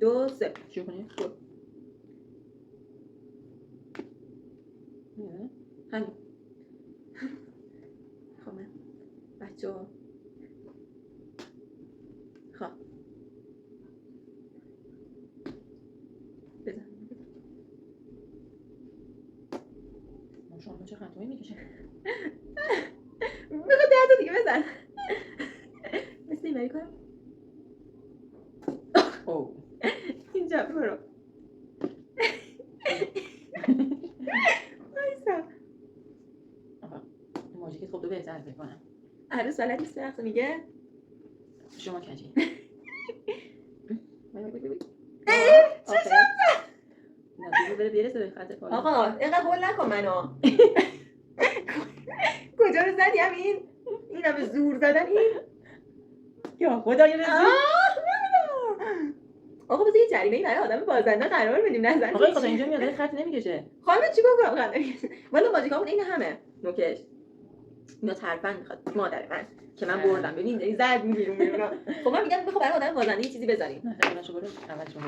2 3 شروع کنیم. همین. خب من بچه‌ها خب بزن شما چه خطایی میکشه؟ بخواه 10 تا دیگه بزن. مثل این بری کنم اوه اینجا برو. بایستا ماژیکت خب 2 بهتر فکر کنم. عروس بلد نیست وقت میگه شما کجی؟ چه شد؟ نه بره بیرسه به خط پایین. آقا اینقدر هول نکن منو. کجا رو زدی همین؟ این همه زور زدن این؟ یا خدای رزی. آقا بذار یه جریمه‌ای برای آدم بازنده قرار بدیم نظر. آقا خدا اینجا میاد خط نمیکشه. خانم چیکار کنم خط نمیکشه؟ والا ماجیکامون این همه نوکش. اینا ترفند میخواد مادر من که من بردم ببین زد بیرون. خب من میگم بخوام برای آدم بازنده یه چیزی بذاریم. نه خیلی شو برو اول شما